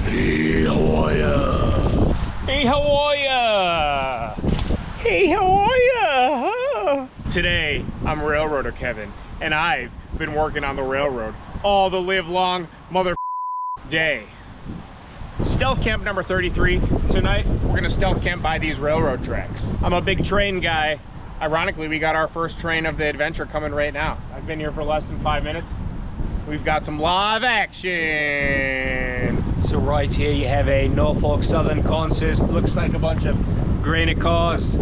Hey, how are ya? Hey, how are ya? Hey, how are ya? Today, I'm Railroader Kevin, and I've been working on the railroad all the live long mother day. Stealth camp number 33. Tonight, we're gonna stealth camp by these railroad tracks. I'm a big train guy. Ironically, we got our first train of the adventure coming right now. I've been here for less than 5 minutes. We've got some live action. So right here you have a Norfolk Southern consist. Looks like a bunch of granite cars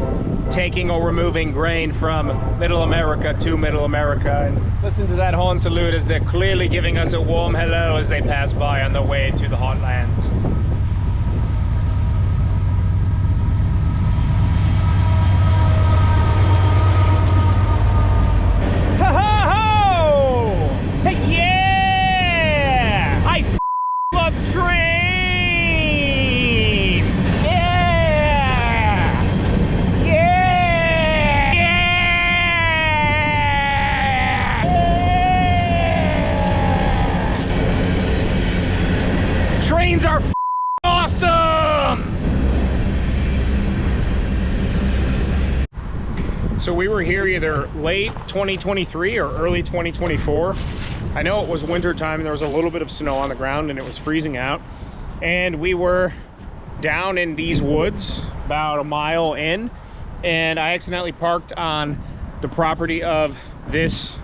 taking or removing grain from Middle America to Middle America. And listen to that horn salute as they're clearly giving us a warm hello as they pass by on their way to the hot lands. Trains are awesome! So we were here either late 2023 or early 2024. I know it was winter time and there was a little bit of snow on the ground and it was freezing out. And we were down in these woods about a mile in, and I accidentally parked on the property of this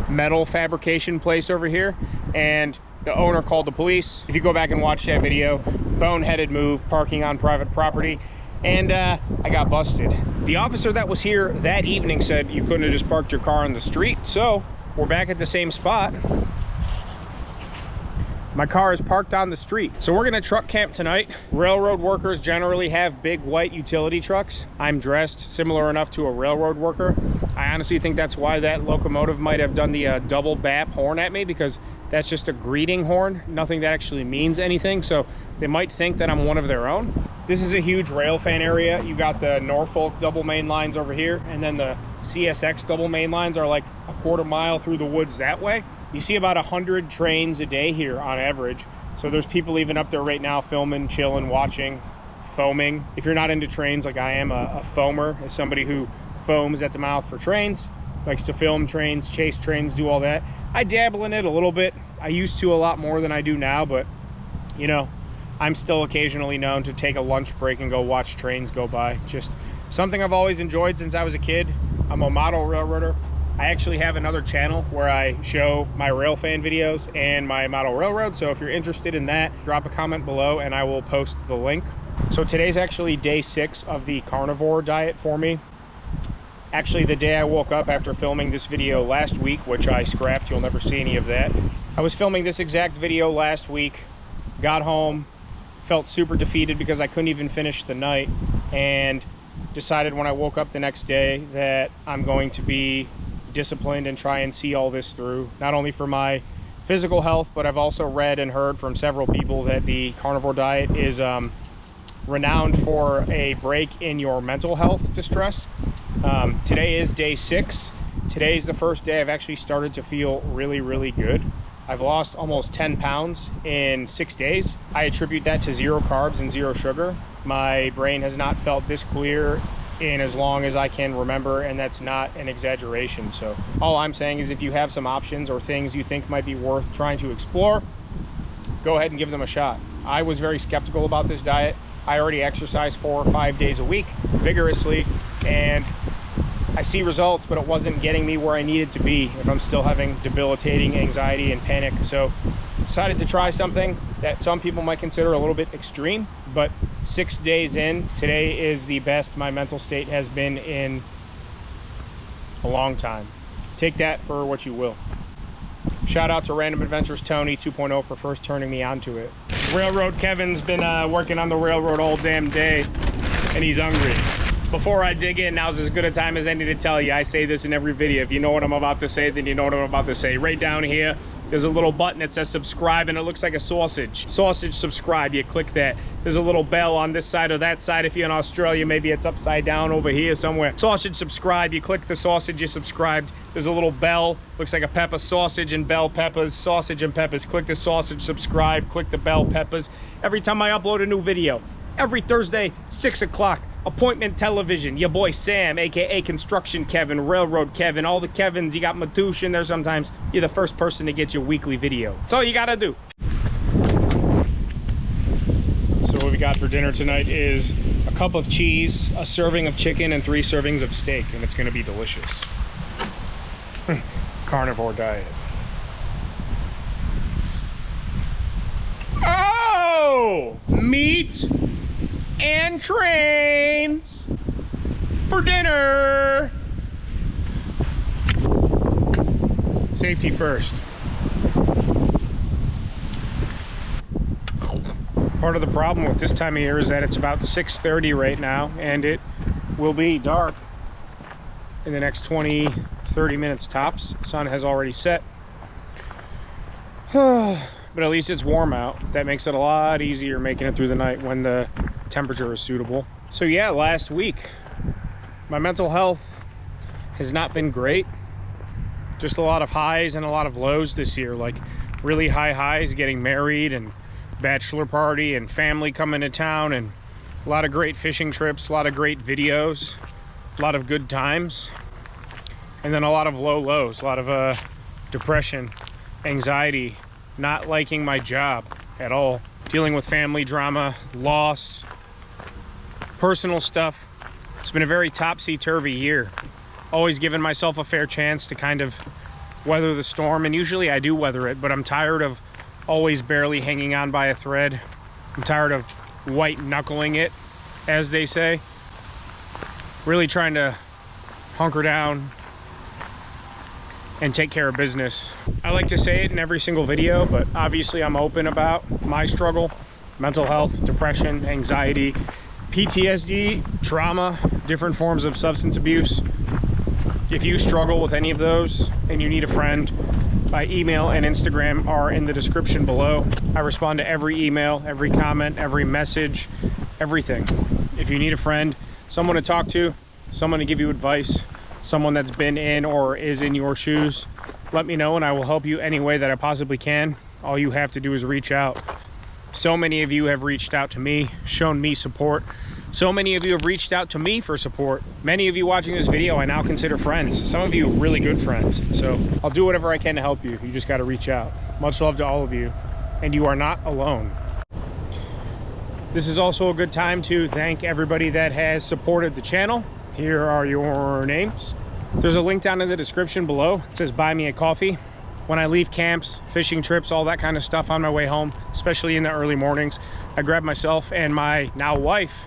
metal fabrication place over here, and the owner called the police. If you go back and watch that video, boneheaded move, parking on private property, and I got busted. The officer that was here that evening said you couldn't have just parked your car on the street, so we're back at the same spot. My car is parked on the street. So we're gonna truck camp tonight. Railroad workers generally have big white utility trucks. I'm dressed similar enough to a railroad worker. I honestly think that's why that locomotive might have done the double bap horn at me, because that's just a greeting horn, nothing that actually means anything. So they might think that I'm one of their own. This is a huge rail fan area. You got the Norfolk double main lines over here, and then the CSX double main lines are like a quarter mile through the woods that way. You see about 100 trains a day here on average. So there's people even up there right now filming, chilling, watching, foaming. If you're not into trains like I am, a foamer is somebody who foams at the mouth for trains, likes to film trains, chase trains, do all that. I dabble in it a little bit. I used to a lot more than I do now, but you know, I'm still occasionally known to take a lunch break and go watch trains go by. Just something I've always enjoyed since I was a kid. I'm a model railroader. I actually have another channel where I show my rail fan videos and my model railroad. So if you're interested in that, drop a comment below and I will post the link. So today's actually day 6 of the carnivore diet for me. Actually, the day I woke up after filming this video last week, which I scrapped, you'll never see any of that. I was filming this exact video last week, got home, felt super defeated because I couldn't even finish the night, and decided when I woke up the next day that I'm going to be disciplined and try and see all this through, not only for my physical health, but I've also read and heard from several people that the carnivore diet is renowned for a break in your mental health distress. Today is day 6. Today's the first day I've actually started to feel really, really good. I've lost almost 10 pounds in 6 days. I attribute that to 0 carbs and 0 sugar. My brain has not felt this clear in as long as I can remember, and that's not an exaggeration. So all I'm saying is if you have some options or things you think might be worth trying to explore, go ahead and give them a shot. I was very skeptical about this diet. I already exercise 4 or 5 days a week vigorously, and I see results, but it wasn't getting me where I needed to be if I'm still having debilitating anxiety and panic. So decided to try something that some people might consider a little bit extreme, but 6 days in, today is the best my mental state has been in a long time. Take that for what you will. Shout out to Random Adventures Tony 2.0 for first turning me onto it. Railroad Kevin's been working on the railroad all damn day, and he's hungry. Before I dig in, now's as good a time as any to tell you. I say this in every video. If you know what I'm about to say, then you know what I'm about to say. Right down here, there's a little button that says subscribe, and it looks like a sausage. Sausage subscribe, you click that. There's a little bell on this side or that side. If you're in Australia, maybe it's upside down over here somewhere. Sausage subscribe, you click the sausage, you subscribed. There's a little bell, looks like a pepper, sausage and bell peppers, sausage and peppers. Click the sausage, subscribe, click the bell peppers. Every time I upload a new video, every Thursday, 6 o'clock, Appointment Television, your boy Sam, aka Construction Kevin, Railroad Kevin, all the Kevins. You got Matouche in there sometimes. You're the first person to get your weekly video. That's all you gotta do. So what we got for dinner tonight is a cup of cheese, a serving of chicken, and 3 servings of steak, and it's gonna be delicious. Carnivore diet. Oh! Meat and trains for dinner. Safety first. Part of the problem with this time of year is that it's about 6:30 right now, and it will be dark in the next 20-30 minutes tops. Sun has already set. But at least it's warm out. That makes it a lot easier making it through the night when the temperature is suitable. So yeah, last week my mental health has not been great. Just a lot of highs and a lot of lows this year. Like really high highs, getting married and bachelor party and family coming to town, and a lot of great fishing trips, a lot of great videos, a lot of good times, and then a lot of low lows, a lot of depression, anxiety, not liking my job at all, dealing with family drama, loss, personal stuff. It's been a very topsy-turvy year. Always giving myself a fair chance to kind of weather the storm, and usually I do weather it, but I'm tired of always barely hanging on by a thread. I'm tired of white knuckling it, as they say. Really trying to hunker down and take care of business. I like to say it in every single video, but obviously I'm open about my struggle, mental health, depression, anxiety, PTSD, trauma, different forms of substance abuse. If you struggle with any of those and you need a friend, my email and Instagram are in the description below. I respond to every email, every comment, every message, everything. If you need a friend, someone to talk to, someone to give you advice, someone that's been in or is in your shoes, let me know and I will help you any way that I possibly can. All you have to do is reach out. So many of you have reached out to me, shown me support. So many of you have reached out to me for support. Many of you watching this video I now consider friends. Some of you really good friends. So I'll do whatever I can to help you. You just got to reach out. Much love to all of you. And you are not alone. This is also a good time to thank everybody that has supported the channel. Here are your names. There's a link down in the description below. It says buy me a coffee. When I leave camps, fishing trips, all that kind of stuff on my way home, especially in the early mornings, I grab myself and my now wife,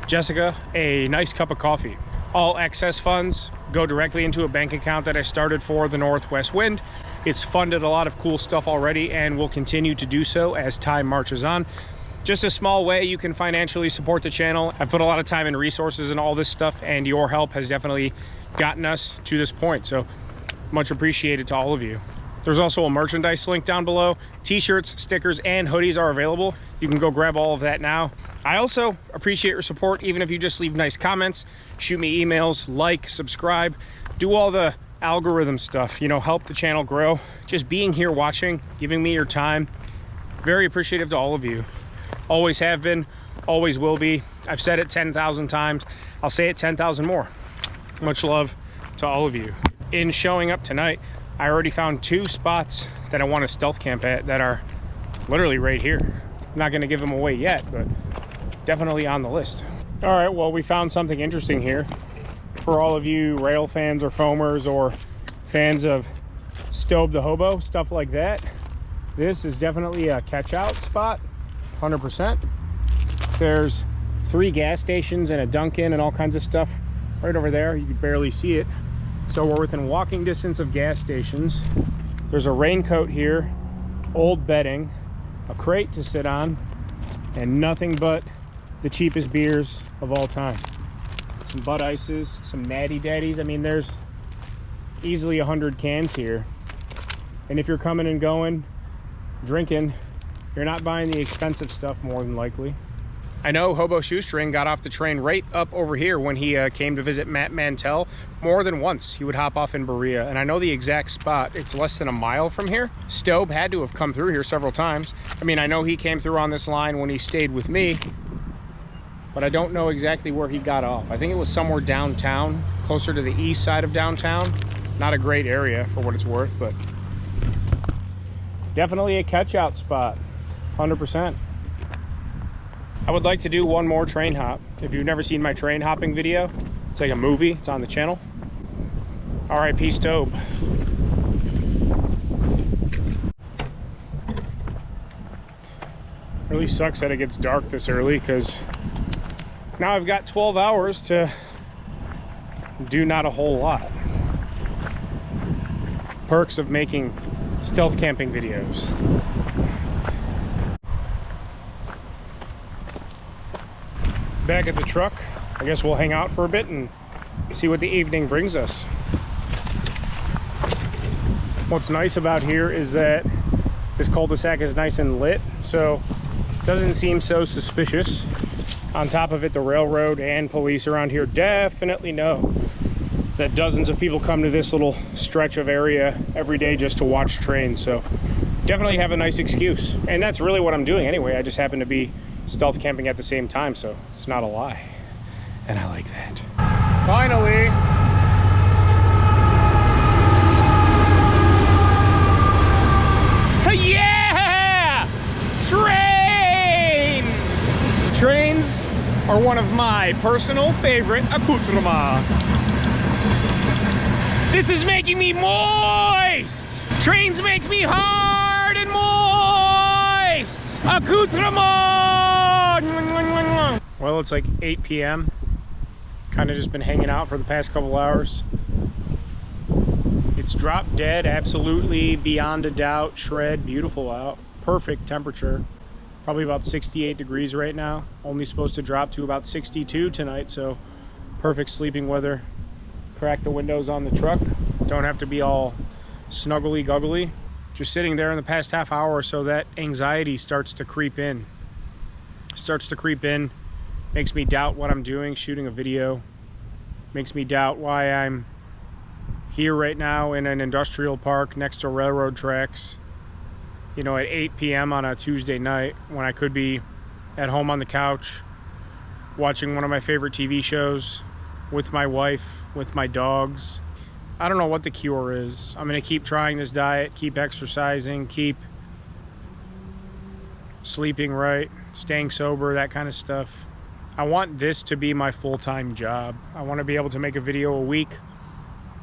Jessica, a nice cup of coffee. All excess funds go directly into a bank account that I started for the Northwest Wind. It's funded a lot of cool stuff already and will continue to do so as time marches on. Just a small way you can financially support the channel. I've put a lot of time and resources in all this stuff, and your help has definitely gotten us to this point. So much appreciated to all of you. There's also a merchandise link down below. T-shirts, stickers, and hoodies are available. You can go grab all of that now. I also appreciate your support, even if you just leave nice comments, shoot me emails, like, subscribe, do all the algorithm stuff, you know, help the channel grow. Just being here watching, giving me your time. Very appreciative to all of you. Always have been, always will be. I've said it 10,000 times. I'll say it 10,000 more. Much love to all of you. In showing up tonight, I already found 2 spots that I want to stealth camp at that are literally right here. I'm not going to give them away yet, but definitely on the list. All right, well, we found something interesting here. For all of you rail fans or foamers or fans of Stobe the Hobo, stuff like that, this is definitely a catch out spot, 100%. There's 3 gas stations and a Dunkin' and all kinds of stuff right over there. You can barely see it. So we're within walking distance of gas stations. There's a raincoat here, old bedding, a crate to sit on, and nothing but the cheapest beers of all time. Some Bud Ices, some Natty Daddies. I mean, there's easily 100 cans here. And if you're coming and going, drinking, you're not buying the expensive stuff more than likely. I know Hobo Shoestring got off the train right up over here when he came to visit Matt Mantell more than once. He would hop off in Berea, and I know the exact spot. It's less than a mile from here. Stobe had to have come through here several times. I mean, I know he came through on this line when he stayed with me, but I don't know exactly where he got off. I think it was somewhere downtown, closer to the east side of downtown. Not a great area for what it's worth, but definitely a catch-out spot, 100%. I would like to do one more train hop. If you've never seen my train hopping video, it's like a movie. It's on the channel. R.I.P. Stobe. Really sucks that it gets dark this early, because now I've got 12 hours to do not a whole lot. Perks of making stealth camping videos. Back at the truck, I guess we'll hang out for a bit and see what the evening brings us. What's nice about here is that this cul-de-sac is nice and lit, so it doesn't seem so suspicious. On top of it, the railroad and police around here definitely know that dozens of people come to this little stretch of area every day just to watch trains, so definitely have a nice excuse. And that's really what I'm doing anyway. I just happen to be stealth camping at the same time, so it's not a lie, and I like that. Finally, yeah, train. Trains are one of my personal favorite accoutrements. This is making me moist. Trains make me hard and moist. Accoutrement. Well, it's like 8 p.m. Kind of just been hanging out for the past couple hours. It's dropped dead, absolutely, beyond a doubt. Shred, beautiful out. Perfect temperature. Probably about 68 degrees right now. Only supposed to drop to about 62 tonight, so perfect sleeping weather. Crack the windows on the truck. Don't have to be all snuggly guggly. Just sitting there in the past half hour or so, that anxiety starts to creep in. Makes me doubt what I'm doing, shooting a video. Makes me doubt why I'm here right now in an industrial park next to railroad tracks, you know, at 8 p.m. on a Tuesday night, when I could be at home on the couch watching one of my favorite TV shows with my wife, with my dogs. I don't know what the cure is. I'm gonna keep trying this diet, keep exercising, keep sleeping right, staying sober, that kind of stuff. I want this to be my full-time job. I want to be able to make a video a week.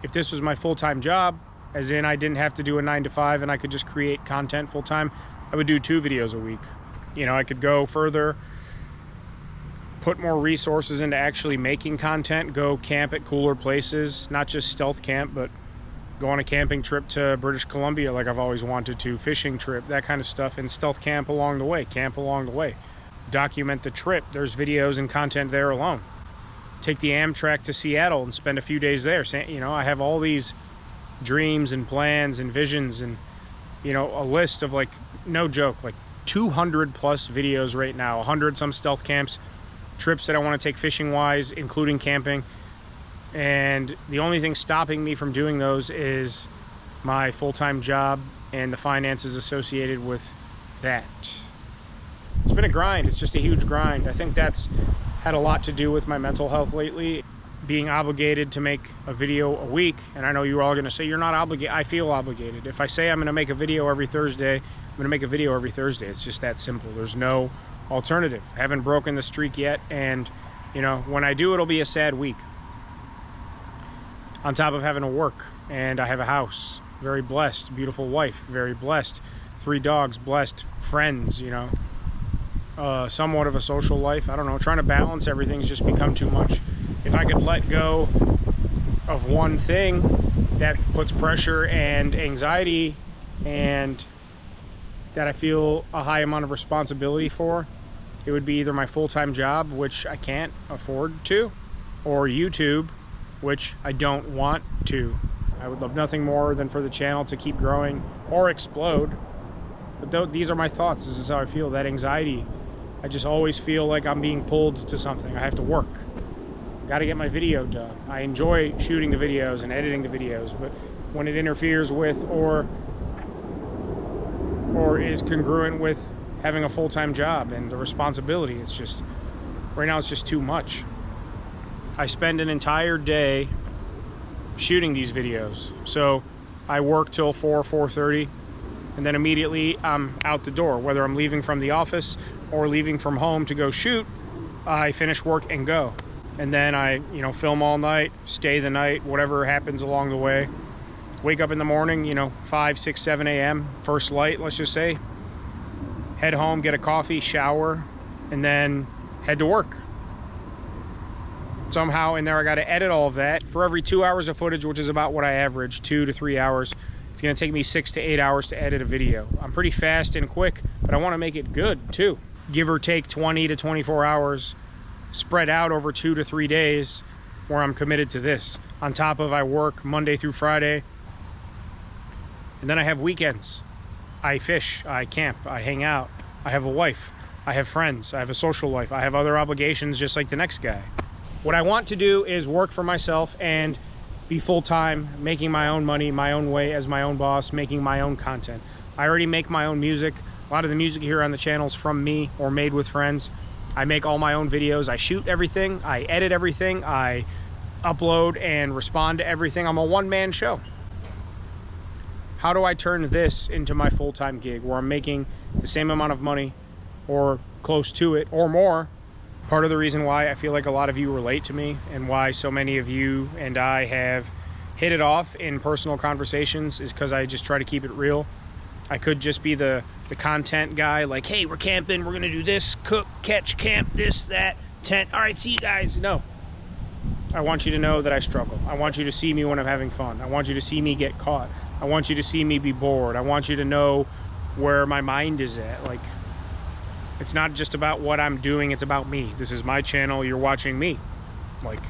If this was my full-time job, as in I didn't have to do a 9 to 5 and I could just create content full-time, I would do 2 videos a week. You know, I could go further, put more resources into actually making content, go camp at cooler places, not just stealth camp, but go on a camping trip to British Columbia like I've always wanted to, fishing trip, that kind of stuff, and stealth camp along the way, camp along the way. Document the trip. There's videos and content there alone. Take the Amtrak to Seattle and spend a few days there. You know, I have all these dreams and plans and visions and, you know, a list of, like, no joke, like 200 plus videos right now, 100 some stealth camps, trips that I want to take fishing wise, including camping. And the only thing stopping me from doing those is my full-time job and the finances associated with that. It's been a grind. It's just a huge grind. I think that's had a lot to do with my mental health lately, being obligated to make a video a week. And I know you're all going to say you're not obligated. I feel obligated. If I say I'm going to make a video every Thursday, I'm going to make a video every Thursday. It's just that simple. There's no alternative. I haven't broken the streak yet, and you know, when I do, it'll be a sad week. On top of having to work, and I have a house, very blessed, beautiful wife, very blessed, 3 dogs, blessed, friends, you know, somewhat of a social life. I don't know, trying to balance everything's just become too much. If I could let go of one thing that puts pressure and anxiety and that I feel a high amount of responsibility for, it would be either my full-time job, which I can't afford to, or YouTube, which I don't want to. I would love nothing more than for the channel to keep growing or explode. But these are my thoughts. This is how I feel. That anxiety. I just always feel like I'm being pulled to something. I have to work. I got to get my video done. I enjoy shooting the videos and editing the videos, but when it interferes with or is congruent with having a full-time job and the responsibility, it's just, right now it's just too much. I spend an entire day shooting these videos. So I work till 4:30, and then immediately I'm out the door. Whether I'm leaving from the office or leaving from home to go shoot, I finish work and go. And then I, film all night, stay the night, whatever happens along the way. Wake up in the morning, 5, 6, 7 a.m., first light, let's just say. Head home, get a coffee, shower, and then head to work. Somehow in there I got to edit all of that. For every 2 hours of footage, which is about what I average, 2 to 3 hours, it's going to take me 6 to 8 hours to edit a video. I'm pretty fast and quick, but I want to make it good too. Give or take 20 to 24 hours spread out over 2 to 3 days where I'm committed to this. On top of I work Monday through Friday, and then I have weekends. I fish, I camp, I hang out, I have a wife, I have friends, I have a social life, I have other obligations just like the next guy. What I want to do is work for myself and be full-time, making my own money, my own way as my own boss, making my own content. I already make my own music. A lot of the music here on the channel is from me or made with friends. I make all my own videos. I shoot everything, I edit everything, I upload and respond to everything. I'm a one-man show. How do I turn this into my full-time gig where I'm making the same amount of money or close to it or more? Part of the reason why I feel like a lot of you relate to me and why so many of you and I have hit it off in personal conversations is because I just try to keep it real. I could just be the content guy, like, hey, we're camping, we're gonna do this, cook, catch, camp, this, that, tent, all right, see you guys. No, I want you to know that I struggle. I want you to see me when I'm having fun. I want you to see me get caught. I want you to see me be bored. I want you to know where my mind is at. Like, it's not just about what I'm doing, it's about me. This is my channel, you're watching me. Like,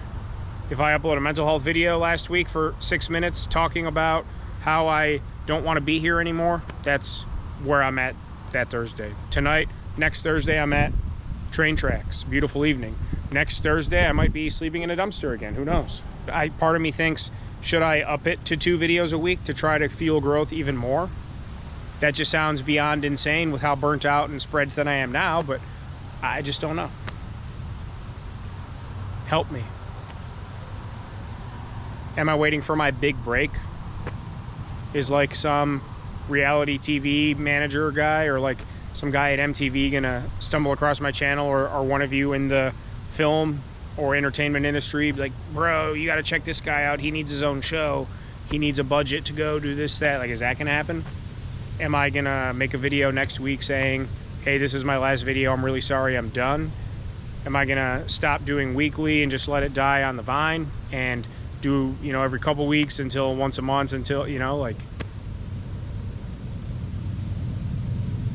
if I upload a mental health video last week for 6 minutes talking about how I don't want to be here anymore, that's where I'm at that Thursday. Tonight, next Thursday, I'm at train tracks, beautiful evening. Next Thursday, I might be sleeping in a dumpster again, who knows? Part of me thinks, should I up it to 2 videos a week to try to fuel growth even more? That just sounds beyond insane with how burnt out and spread thin I am now, but I just don't know. Help me. Am I waiting for my big break? Is like some reality TV manager guy or like some guy at MTV gonna stumble across my channel, or one of you in the film or entertainment industry be like, bro, you gotta check this guy out, he needs his own show, he needs a budget to go do this, that? Like, is that gonna happen? Am I gonna make a video next week saying, hey, this is my last video, I'm really sorry, I'm done? Am I gonna stop doing weekly and just let it die on the vine and do, every couple weeks until once a month until, like,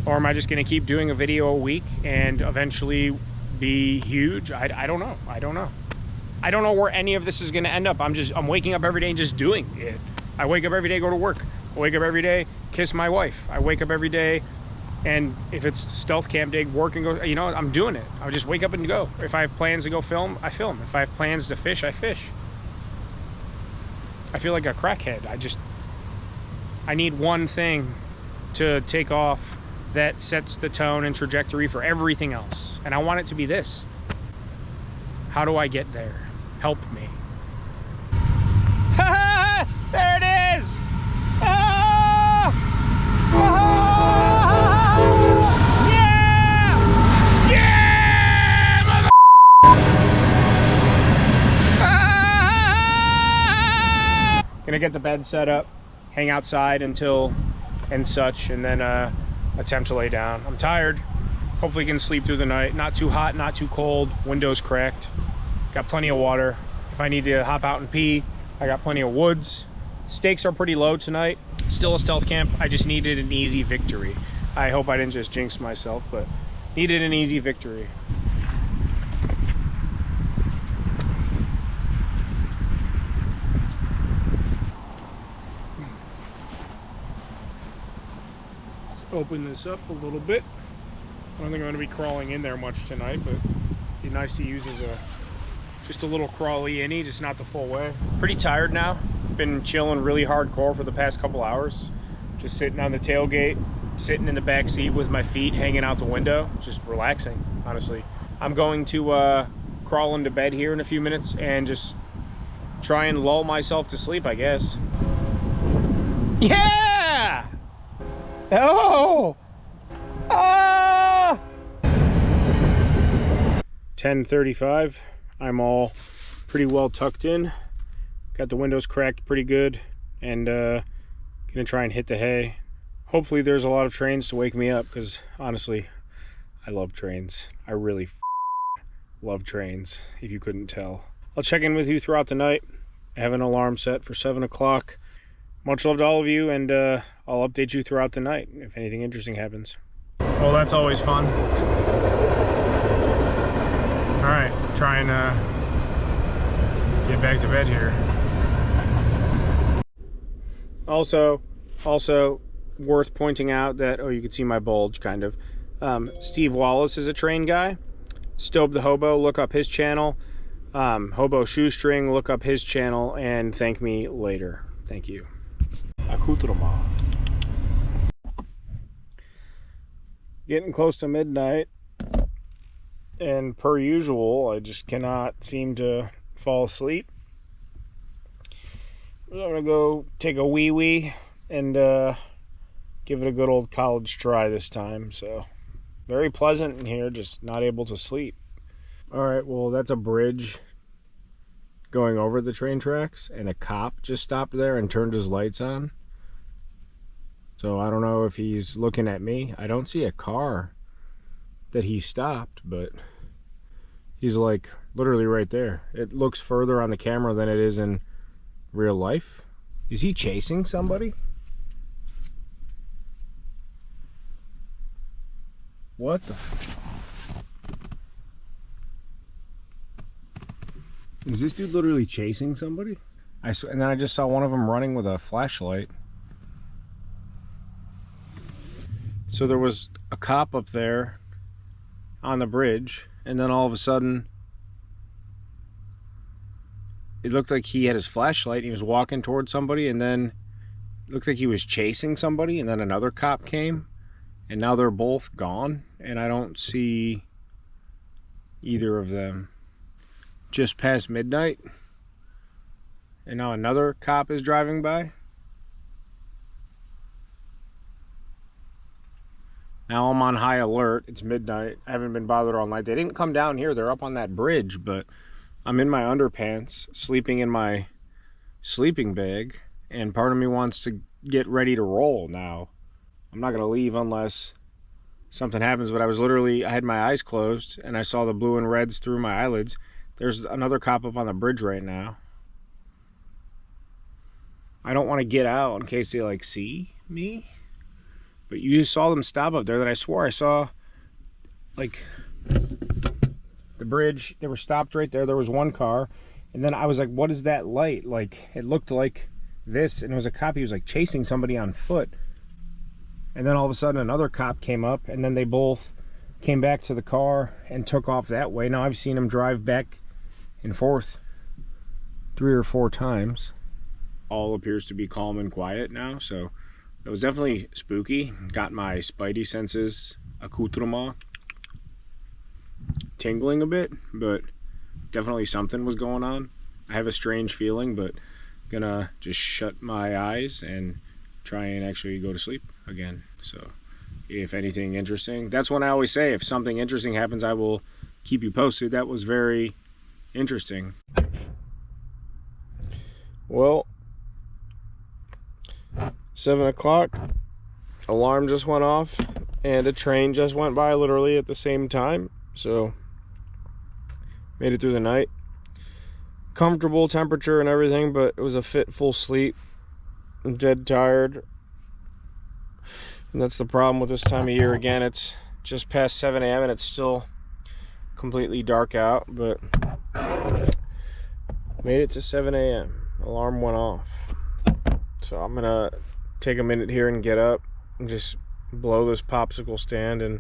or am I just gonna keep doing a video a week and eventually be huge? I don't know. I don't know where any of this is gonna end up. I'm waking up every day and just doing it. I wake up every day, go to work. I wake up every day, kiss my wife. I wake up every day, and if it's stealth camp day, work and go, I'm doing it. I just wake up and go. If I have plans to go film, I film. If I have plans to fish, I fish. I feel like a crackhead. I need one thing to take off that sets the tone and trajectory for everything else. And I want it to be this. How do I get there? Help me. There it is! Oh! Oh! Yeah! Yeah! Mother Gonna get the bed set up, hang outside until and such, and then attempt to lay down. I'm tired. Hopefully can sleep through the night. Not too hot, not too cold. Windows cracked. Got plenty of water. If I need to hop out and pee, I got plenty of woods. Stakes are pretty low tonight. Still a stealth camp. I just needed an easy victory. I hope I didn't just jinx myself, but needed an easy victory. open this up a little bit. I don't think I'm going to be crawling in there much tonight, but it'd be nice to use as just a little crawly innie, just not the full way. Pretty tired now. Been chilling really hardcore for the past couple hours. Just sitting on the tailgate, sitting in the back seat with my feet hanging out the window, just relaxing, honestly. I'm going to crawl into bed here in a few minutes and just try and lull myself to sleep, I guess. Yeah! Oh! Ah! 10:35. I'm all pretty well tucked in. Got the windows cracked pretty good, and gonna try and hit the hay. Hopefully there's a lot of trains to wake me up, because honestly, I love trains. I really love trains, if you couldn't tell. I'll check in with you throughout the night. I have an alarm set for 7 o'clock. Much love to all of you, and I'll update you throughout the night if anything interesting happens. Well, that's always fun. All right, try and get back to bed here. Also worth pointing out that, oh, you can see my bulge, kind of. Steve Wallace is a train guy. Stobe the Hobo, look up his channel. Hobo Shoestring, look up his channel, and thank me later. Thank you. Accoutrement. Getting close to midnight, and per usual, I just cannot seem to fall asleep. I'm gonna go take a wee-wee and give it a good old college try this time. So, very pleasant in here, just not able to sleep. Alright, well, that's a bridge going over the train tracks, and a cop just stopped there and turned his lights on. So I don't know if he's looking at me. I don't see a car that he stopped, but he's like literally right there. It looks further on the camera than it is in real life. Is he chasing somebody? What the Is this dude literally chasing somebody? And then I just saw one of them running with a flashlight. So there was a cop up there on the bridge, and then all of a sudden it looked like he had his flashlight and he was walking towards somebody, and then it looked like he was chasing somebody, and then another cop came, and now they're both gone, and I don't see either of them. Just past midnight, and now another cop is driving by. Now I'm on high alert. It's midnight. I haven't been bothered all night. They didn't come down here. They're up on that bridge, but I'm in my underpants, sleeping in my sleeping bag, and part of me wants to get ready to roll now. I'm not going to leave unless something happens, but I had my eyes closed, and I saw the blue and reds through my eyelids. There's another cop up on the bridge right now. I don't want to get out in case they, like, see me. But you just saw them stop up there that I swore I saw, like, the bridge. They were stopped right there. There was one car. And then I was like, what is that light? Like, it looked like this. And it was a cop. He was, like, chasing somebody on foot. And then all of a sudden another cop came up. And then they both came back to the car and took off that way. Now I've seen them drive back and forth 3 or 4 times. All appears to be calm and quiet now, so it was definitely spooky. Got my spidey senses accoutrement tingling a bit, but definitely something was going on. I have a strange feeling, but gonna just shut my eyes and try and actually go to sleep again. So if anything interesting, that's when I always say, if something interesting happens, I will keep you posted. That was very interesting. Well, 7 o'clock, alarm just went off, and a train just went by literally at the same time. So made it through the night. Comfortable temperature and everything, but it was a fitful sleep. I'm dead tired. And that's the problem with this time of year. Again, it's just past 7 a.m. and it's still completely dark out, but made it to 7 a.m. Alarm went off. So I'm gonna take a minute here and get up and just blow this popsicle stand and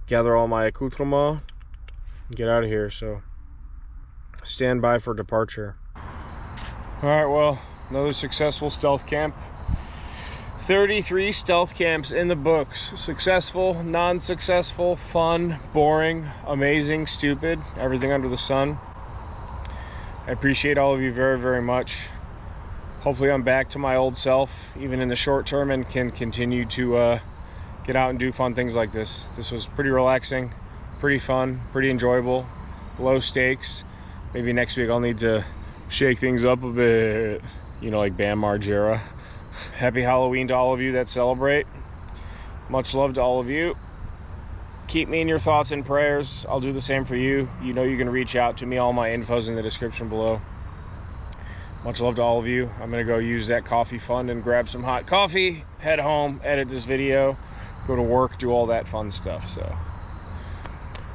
gather all my accoutrements and get out of here. So stand by for departure. All right, well, another successful stealth camp. 33 stealth camps in the books. Successful, non-successful, fun, boring, amazing, stupid, everything under the sun. I appreciate all of you very, very much. Hopefully I'm back to my old self, even in the short term, and can continue to get out and do fun things like this. This was pretty relaxing, pretty fun, pretty enjoyable, low stakes. Maybe next week I'll need to shake things up a bit, you know, like Bam Margera. Happy Halloween to all of you that celebrate. Much love to all of you. Keep me in your thoughts and prayers. I'll do the same for you. You know you can reach out to me. All my info's in the description below. Much love to all of you. I'm gonna go use that coffee fund and grab some hot coffee, head home, edit this video, go to work, do all that fun stuff. So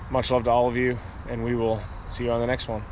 much love to all of you, and we will see you on the next one.